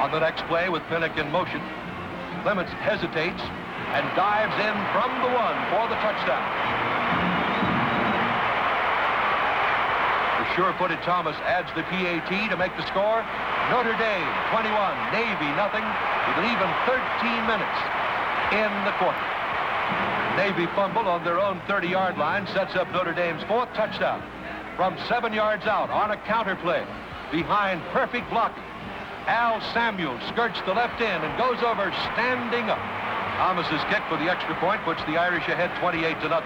On the next play with Pinnock in motion, Clements hesitates and dives in from the 1 for the touchdown. The sure-footed Thomas adds the PAT to make the score. Notre Dame 21, Navy nothing, with an even 13 minutes in the quarter. Navy fumble on their own 30-yard line sets up Notre Dame's 4th touchdown from 7 yards out on a counter play behind perfect blocking. Al Samuels skirts the left end and goes over standing up. Thomas's kick for the extra point puts the Irish ahead 28-0.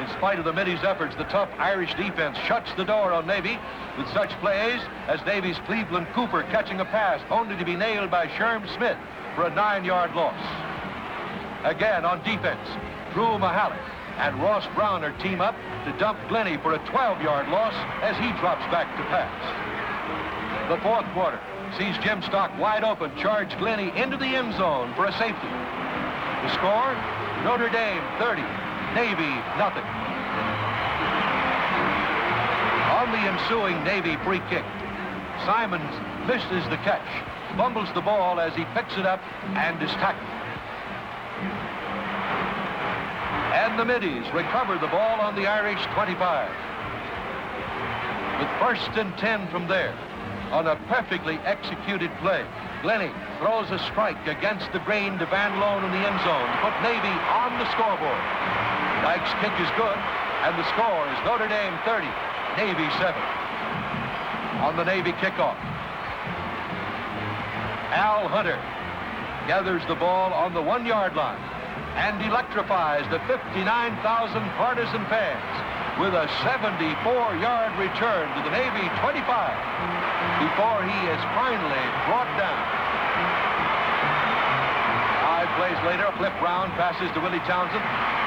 In spite of the Middies' efforts, the tough Irish defense shuts the door on Navy with such plays as Navy's Cleveland Cooper catching a pass only to be nailed by Sherm Smith for a 9-yard loss. Again on defense, Drew Mahalik and Ross Browner team up to dump Glennie for a 12-yard loss as he drops back to pass. The 4th quarter sees Jim Stock wide open, charge Glennie into the end zone for a safety. The score, Notre Dame 30, Navy nothing. On the ensuing Navy free kick, Simons misses the catch, fumbles the ball as he picks it up and is tackled. And the Middies recover the ball on the Irish 25. With 1st and 10 from there, on a perfectly executed play, Glennie throws a strike against the grain to Van Loan in the end zone to put Navy on the scoreboard. Dyke's kick is good, and the score is Notre Dame 30, Navy 7. On the Navy kickoff, Al Hunter gathers the ball on the 1-yard line and electrifies the 59,000 partisan fans with a 74-yard return to the Navy 25 before he is finally brought down. 5 plays later, Cliff Brown passes to Willie Townsend.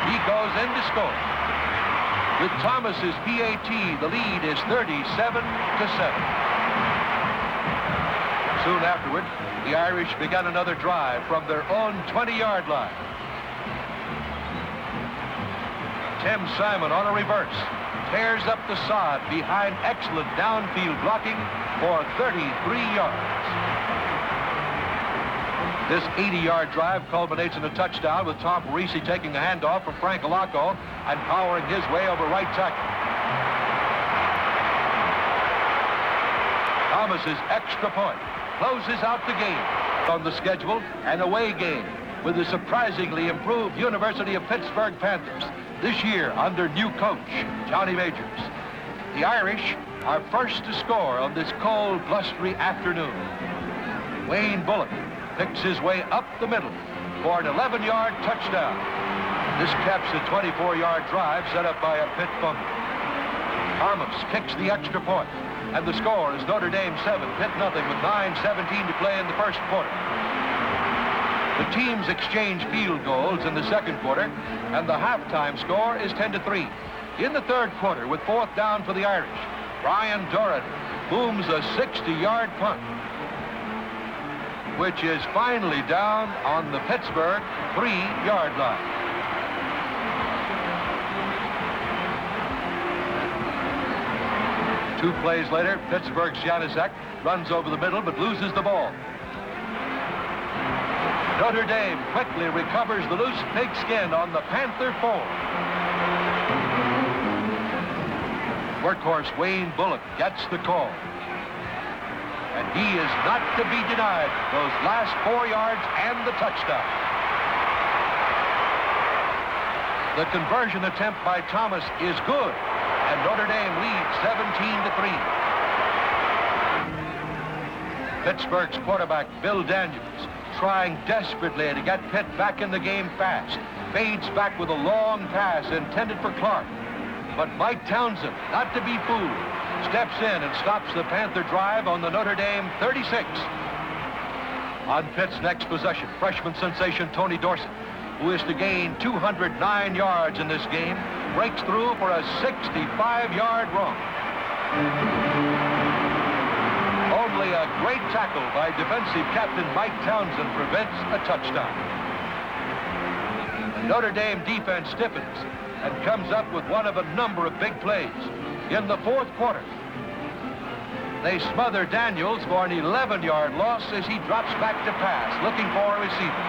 He goes in to score. With Thomas's PAT, the lead is 37-7. Soon afterward, the Irish began another drive from their own 20-yard line. Tim Simon on a reverse tears up the sod behind excellent downfield blocking for 33 yards. This 80-yard drive culminates in a touchdown with Tom Parisi taking the handoff from Frank Alaco and powering his way over right tackle. Thomas's extra point closes out the game. On the schedule, an away game with the surprisingly improved University of Pittsburgh Panthers, this year under new coach Johnny Majors. The Irish are first to score on this cold, blustery afternoon. Wayne Bullock picks his way up the middle for an 11-yard touchdown. This caps a 24-yard drive set up by a Pitt fumble. Thomas kicks the extra point, and the score is Notre Dame 7, Pitt nothing, with 9:17 to play in the first quarter. The teams exchange field goals in the second quarter, and the halftime score is 10-3. In the third quarter, with 4th down for the Irish, Brian Doran booms a 60-yard punt, which is finally down on the Pittsburgh 3-yard line. Two plays later, Pittsburgh's Janusek runs over the middle but loses the ball. Notre Dame quickly recovers the loose pigskin on the Panther 4. Workhorse Wayne Bullock gets the call. And he is not to be denied those last 4 yards and the touchdown. The conversion attempt by Thomas is good, and Notre Dame leads 17-3. Pittsburgh's quarterback, Bill Daniels, trying desperately to get Pitt back in the game fast, fades back with a long pass intended for Clark. But Mike Townsend, not to be fooled, steps in and stops the Panther drive on the Notre Dame 36. On Pitt's next possession, freshman sensation Tony Dorsett, who is to gain 209 yards in this game, breaks through for a 65-yard run. Only a great tackle by defensive captain Mike Townsend prevents a touchdown. The Notre Dame defense stiffens and comes up with one of a number of big plays. In the fourth quarter, They smother Daniels for an 11-yard loss as he drops back to pass, looking for a receiver.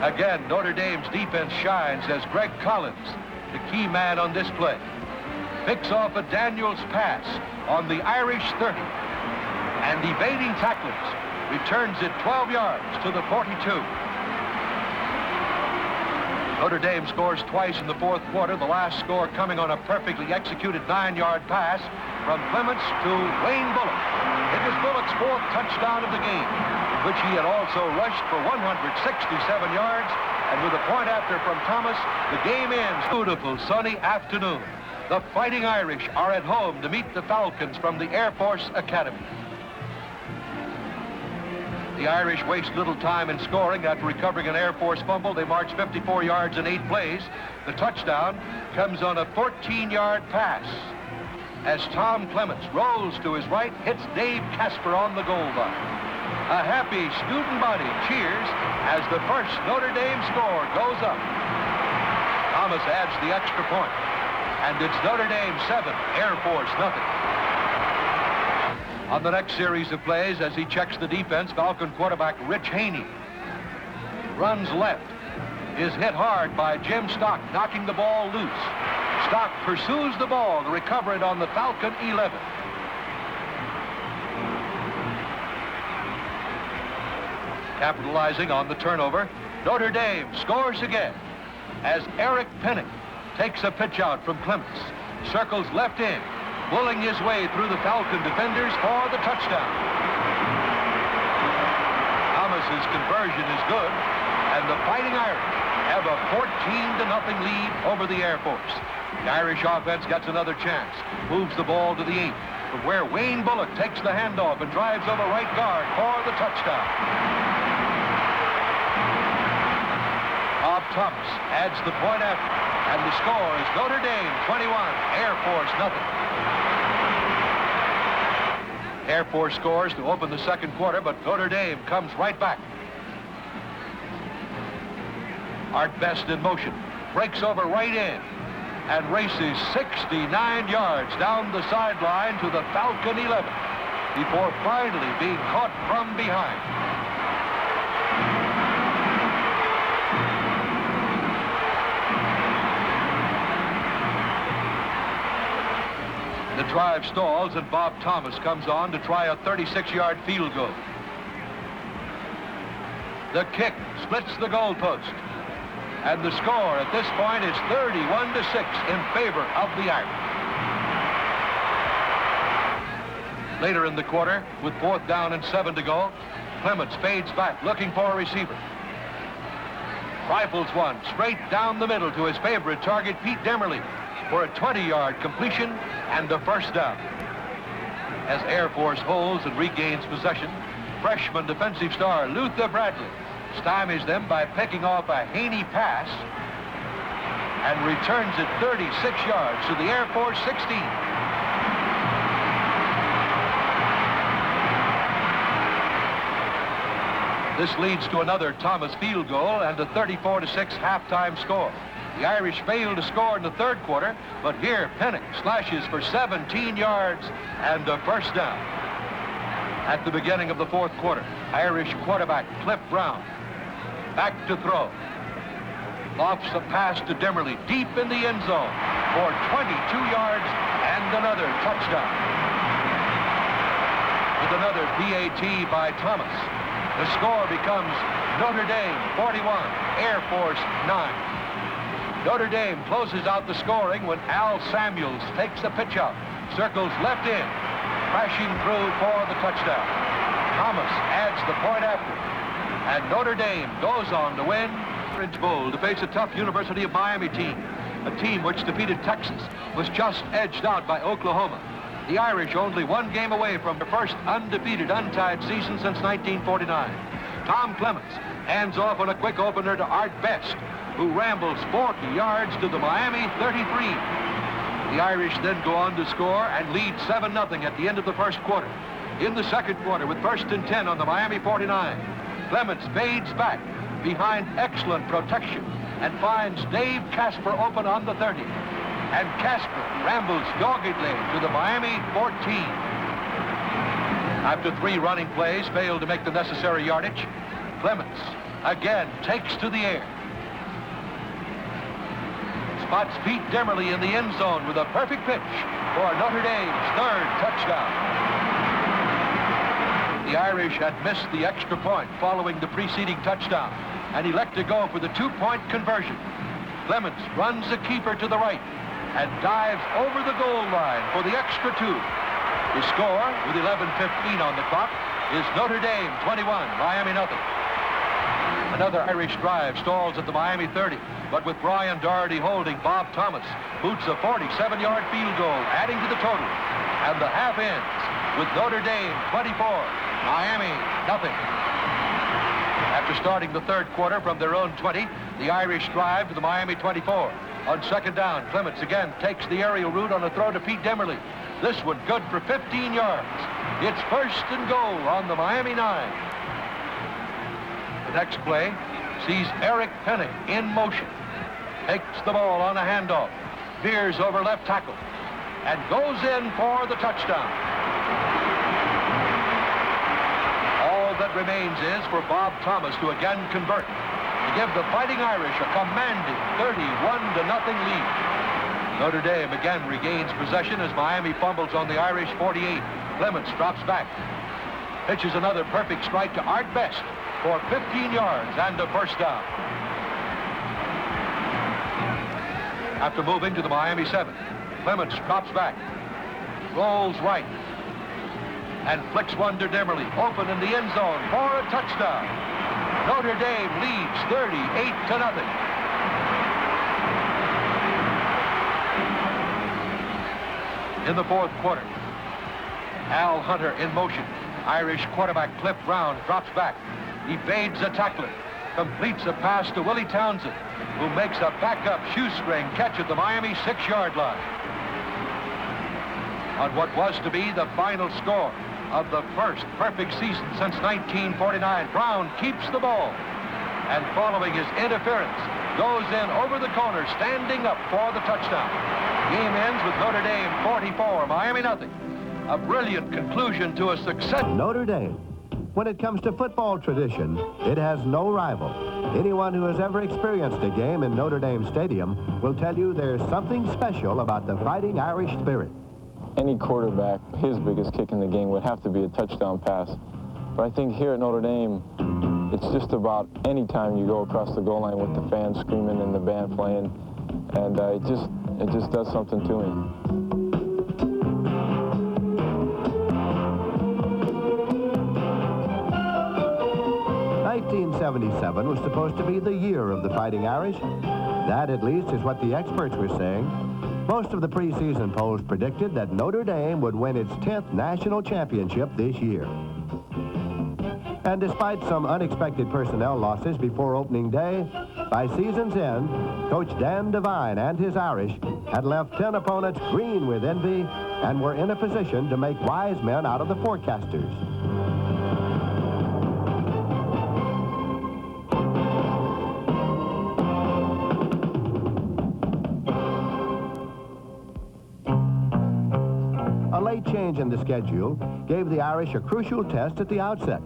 Again, Notre Dame's defense shines as Greg Collins, the key man on this play, picks off a Daniels pass on the Irish 30, and evading tacklers returns it 12 yards to the 42. Notre Dame scores twice in the fourth quarter, the last score coming on a perfectly executed 9-yard pass from Clements to Wayne Bullock. It was Bullock's fourth touchdown of the game, which he had also rushed for 167 yards, and with a point after from Thomas, the game ends. Beautiful sunny afternoon. The Fighting Irish are at home to meet the Falcons from the Air Force Academy. The Irish waste little time in scoring. After recovering an Air Force fumble, they march 54 yards in 8 plays. The touchdown comes on a 14-yard pass as Tom Clements rolls to his right, hits Dave Casper on the goal line. A happy student body cheers as the first Notre Dame score goes up. Thomas adds the extra point, and it's Notre Dame 7, Air Force nothing. On the next series of plays, as he checks the defense, Falcon quarterback Rich Haney runs left, is hit hard by Jim Stock, knocking the ball loose. Stock pursues the ball to recover it on the Falcon 11. Capitalizing on the turnover, Notre Dame scores again as Eric Pennick takes a pitch out from Clements, circles left in, pulling his way through the Falcon defenders for the touchdown. Thomas's conversion is good, and the Fighting Irish have a 14-0 lead over the Air Force. The Irish offense gets another chance, moves the ball to the 8, from where Wayne Bullock takes the handoff and drives over right guard for the touchdown. Bob Thomas adds the point after, and the score is Notre Dame 21, Air Force nothing. Air Force scores to open the second quarter, but Notre Dame comes right back. Art Best in motion, breaks over right in, and races 69 yards down the sideline to the Falcon 11 before finally being caught from behind. The drive stalls, and Bob Thomas comes on to try a 36-yard field goal. The kick splits the goalpost, and the score at this point is 31-6 in favor of the Irish. Later in the quarter, with 4th down and 7 to go, Clements fades back, looking for a receiver. Rifles one straight down the middle to his favorite target, Pete Demerly, for a 20-yard completion and a first down. As Air Force holds and regains possession, freshman defensive star Luther Bradley stymies them by picking off a Haney pass and returns it 36 yards to the Air Force 16. This leads to another Thomas field goal and a 34-6 halftime score. The Irish failed to score in the third quarter, but here Pennick slashes for 17 yards and a first down. At the beginning of the fourth quarter, Irish quarterback Cliff Brown back to throw. Lofts a pass to Demerly deep in the end zone for 22 yards and another touchdown. With another PAT by Thomas, the score becomes Notre Dame 41, Air Force 9. Notre Dame closes out the scoring when Al Samuels takes a pitch out, circles left in, crashing through for the touchdown. Thomas adds the point after, and Notre Dame goes on to win Orange Bowl to face a tough University of Miami team, a team which defeated Texas, was just edged out by Oklahoma. The Irish only one game away from their first undefeated, untied season since 1949. Tom Clements hands off on a quick opener to Art Best, who rambles 40 yards to the Miami 33. The Irish then go on to score and lead 7-0 at the end of the first quarter. In the second quarter, with 1st and 10 on the Miami 49, Clements fades back behind excellent protection and finds Dave Casper open on the 30. And Casper rambles doggedly to the Miami 14. After 3 running plays, failed to make the necessary yardage. Clements again takes to the air. Spots Pete Demerly in the end zone with a perfect pitch for Notre Dame's 3rd touchdown. The Irish had missed the extra point following the preceding touchdown and elect to go for the 2-point conversion. Clements runs the keeper to the right and dives over the goal line for the extra 2. The score, with 11:15 on the clock, is Notre Dame 21, Miami nothing. Another Irish drive stalls at the Miami 30, but with Brian Doherty holding, Bob Thomas boots a 47-yard field goal, adding to the total. And the half ends with Notre Dame 24, Miami nothing. After starting the 3rd quarter from their own 20, the Irish drive to the Miami 24. On 2nd down, Clements again takes the aerial route on a throw to Pete Demerly. This one good for 15 yards. It's 1st and goal on the Miami 9. The next play sees Eric Penny in motion. Takes the ball on a handoff. Veers over left tackle. And goes in for the touchdown. All that remains is for Bob Thomas to again convert, to give the Fighting Irish a commanding 31-0 lead. Notre Dame again regains possession as Miami fumbles on the Irish 48. Clements drops back. Pitches another perfect strike to Art Best for 15 yards and a 1st down. After moving to the Miami 7, Clements drops back, rolls right, and flicks one to Demerly, open in the end zone for a touchdown. Notre Dame leads 38-0. In the 4th quarter, Al Hunter in motion. Irish quarterback Cliff Brown drops back, evades a tackler, completes a pass to Willie Townsend, who makes a backup shoestring catch at the Miami 6-yard line. On what was to be the final score of the first perfect season since 1949, Brown keeps the ball, and following his interference, goes in over the corner, standing up for the touchdown. Game ends with Notre Dame 44, Miami nothing. A brilliant conclusion to a success. Notre Dame. When it comes to football tradition, it has no rival. Anyone who has ever experienced a game in Notre Dame Stadium will tell you there's something special about the Fighting Irish spirit. Any quarterback, his biggest kick in the game would have to be a touchdown pass. But I think here at Notre Dame, it's just about any time you go across the goal line with the fans screaming and the band playing, and it just does something to me. 1977 was supposed to be the year of the Fighting Irish. That, at least, is what the experts were saying. Most of the preseason polls predicted that Notre Dame would win its 10th national championship this year. And despite some unexpected personnel losses before opening day, by season's end, Coach Dan Devine and his Irish had left 10 opponents green with envy and were in a position to make wise men out of the forecasters. A late change in the schedule gave the Irish a crucial test at the outset.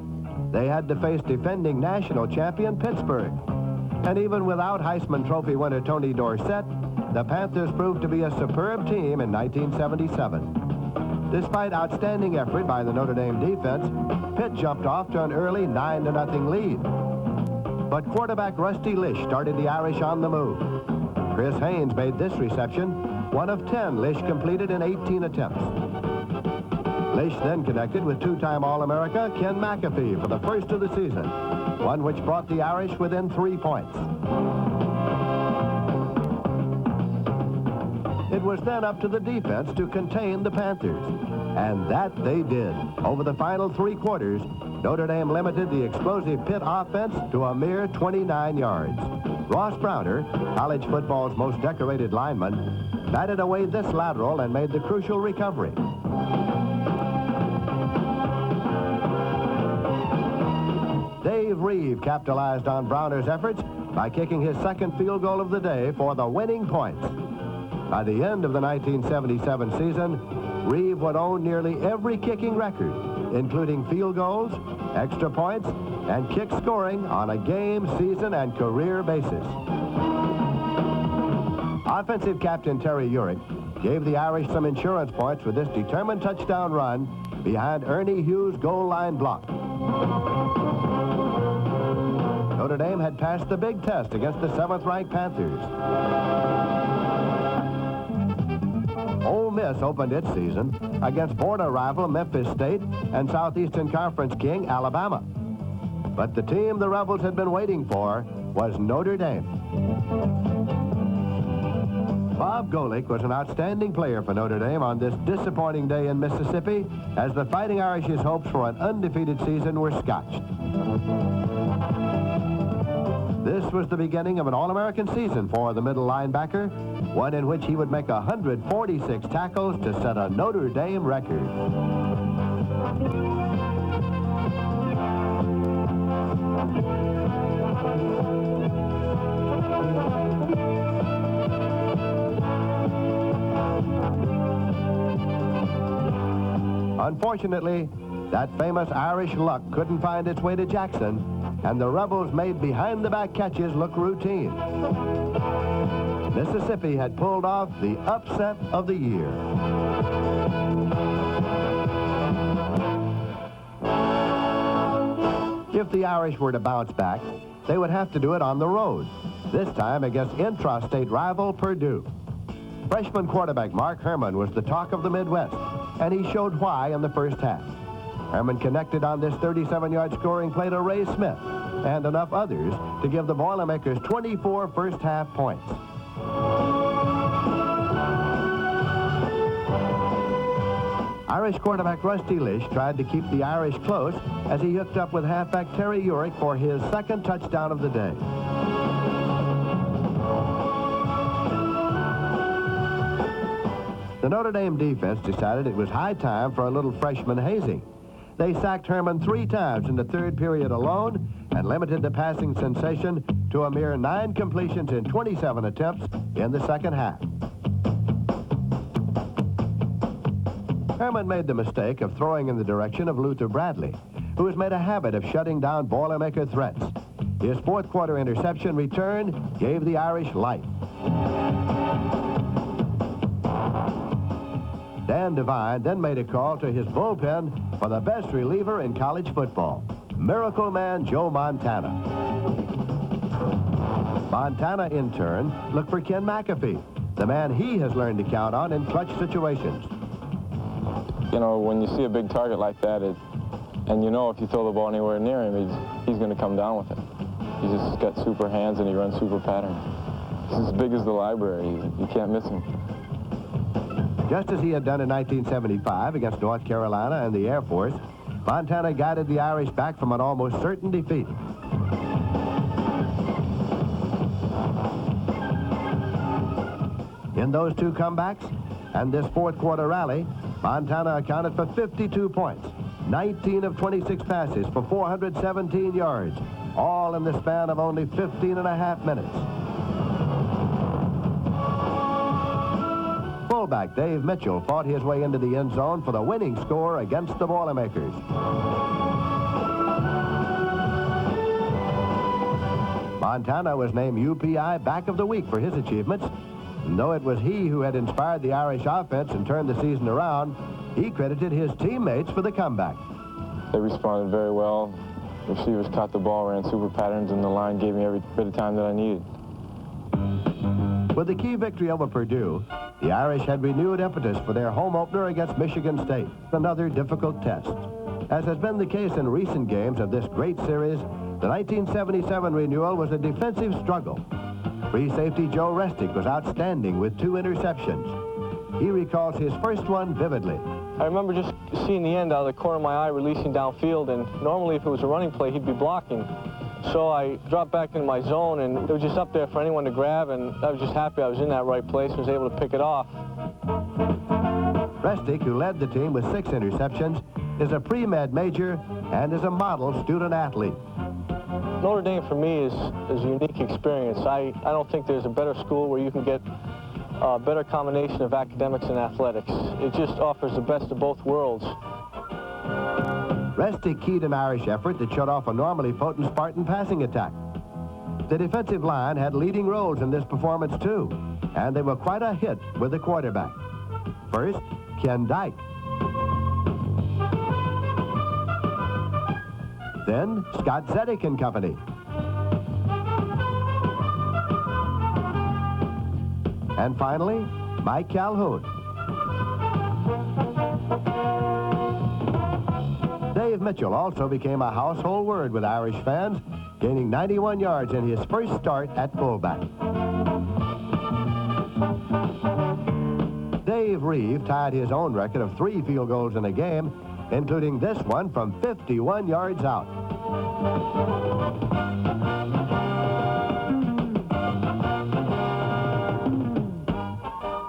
They had to face defending national champion Pittsburgh. And even without Heisman Trophy winner Tony Dorsett, the Panthers proved to be a superb team in 1977. Despite outstanding effort by the Notre Dame defense, Pitt jumped off to an early 9-0 lead. But quarterback Rusty Lish started the Irish on the move. Chris Haynes made this reception one of 10 Lish completed in 18 attempts. Lish then connected with two-time All-America Ken McAfee for the first of the season, one which brought the Irish within 3 points. It was then up to the defense to contain the Panthers, and that they did. Over the final 3 quarters, Notre Dame limited the explosive Pitt offense to a mere 29 yards. Ross Browner, college football's most decorated lineman, batted away this lateral and made the crucial recovery. Dave Reeve capitalized on Browner's efforts by kicking his second field goal of the day for the winning points. By the end of the 1977 season, Reeve would own nearly every kicking record, including field goals, extra points, and kick scoring on a game, season, and career basis. Offensive captain Terry Urick gave the Irish some insurance points with this determined touchdown run behind Ernie Hughes' goal line block. Notre Dame had passed the big test against the 7th-ranked Panthers. Ole Miss opened its season against border rival Memphis State and Southeastern Conference king Alabama. But the team the Rebels had been waiting for was Notre Dame. Bob Golick was an outstanding player for Notre Dame on this disappointing day in Mississippi as the Fighting Irish's hopes for an undefeated season were scotched. This was the beginning of an All-American season for the middle linebacker, one in which he would make 146 tackles to set a Notre Dame record. Unfortunately, that famous Irish luck couldn't find its way to Jackson, and the Rebels made behind-the-back catches look routine. Mississippi had pulled off the upset of the year. If the Irish were to bounce back, they would have to do it on the road, this time against intra-state rival Purdue. Freshman quarterback Mark Herman was the talk of the Midwest, and he showed why in the first half. Herman connected on this 37-yard scoring play to Ray Smith and enough others to give the Boilermakers 24 first-half points. Irish quarterback Rusty Lish tried to keep the Irish close as he hooked up with halfback Terry Urick for his second touchdown of the day. The Notre Dame defense decided it was high time for a little freshman hazing. They sacked Herman 3 times in the third period alone and limited the passing sensation to a mere 9 completions in 27 attempts in the second half. Herman made the mistake of throwing in the direction of Luther Bradley, who has made a habit of shutting down Boilermaker threats. His fourth quarter interception return gave the Irish life. Dan Devine then made a call to his bullpen for the best reliever in college football, Miracle Man Joe Montana. Montana, in turn, looked for Ken McAfee, the man he has learned to count on in clutch situations. You know, when you see a big target like that, and you know if you throw the ball anywhere near him, he's going to come down with it. He's just got super hands and he runs super patterns. He's as big as the library. You can't miss him. Just as he had done in 1975 against North Carolina and the Air Force, Montana guided the Irish back from an almost certain defeat. In those 2 comebacks and this fourth quarter rally, Montana accounted for 52 points, 19 of 26 passes for 417 yards, all in the span of only 15 and a half minutes. Fullback Dave Mitchell fought his way into the end zone for the winning score against the Boilermakers. Montana was named UPI Back of the Week for his achievements. And though it was he who had inspired the Irish offense and turned the season around, he credited his teammates for the comeback. They responded very well. The receivers caught the ball, ran super patterns, and the line gave me every bit of time that I needed. With the key victory over Purdue, the Irish had renewed impetus for their home opener against Michigan State, another difficult test. As has been the case in recent games of this great series, the 1977 renewal was a defensive struggle. Free safety Joe Restic was outstanding with 2 interceptions. He recalls his first one vividly. I remember just seeing the end out of the corner of my eye releasing downfield, and normally if it was a running play, he'd be blocking. So I dropped back into my zone, and it was just up there for anyone to grab, and I was just happy I was in that right place and was able to pick it off. Restic, who led the team with 6 interceptions, is a pre-med major and is a model student athlete. Notre Dame for me is a unique experience. I don't think there's a better school where you can get a better combination of academics and athletics. It just offers the best of both worlds. Resty keyed an Irish effort that shut off a normally potent Spartan passing attack. The defensive line had leading roles in this performance too, and they were quite a hit with the quarterback. First, Ken Dyke. Then, Scott Zedek and company. And finally, Mike Calhoun. Dave Mitchell also became a household word with Irish fans, gaining 91 yards in his first start at fullback. Dave Reeve tied his own record of 3 field goals in a game, including this one from 51 yards out.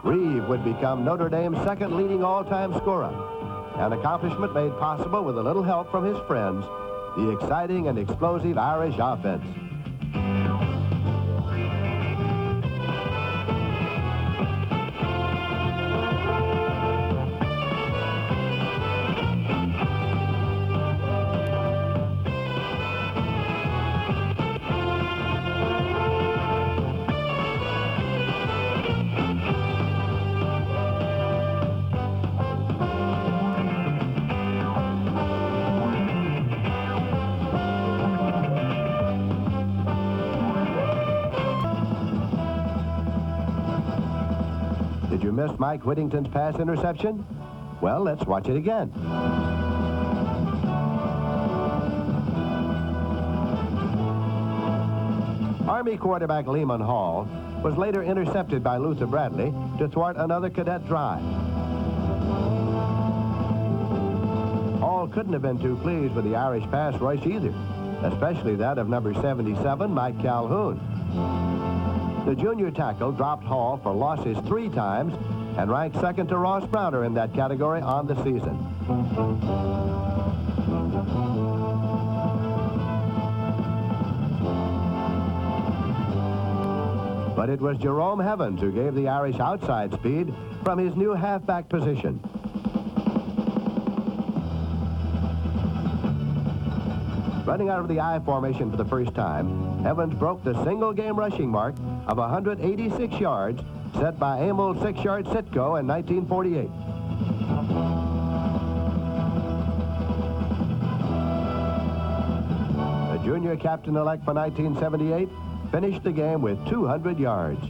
Reeve would become Notre Dame's second leading all-time scorer, an accomplishment made possible with a little help from his friends, the exciting and explosive Irish offense. Did you miss Mike Whittington's pass interception? Well, let's watch it again. Army quarterback Lehman Hall was later intercepted by Luther Bradley to thwart another cadet drive. Hall couldn't have been too pleased with the Irish pass rush either, especially that of number 77, Mike Calhoun. The junior tackle dropped Hall for losses 3 times and ranked second to Ross Browner in that category on the season. But it was Jerome Evans who gave the Irish outside speed from his new halfback position. Running out of the I formation for the first time, Evans broke the single-game rushing mark of 186 yards set by Emil 6-yard Sitko in 1948. The junior captain-elect for 1978 finished the game with 200 yards.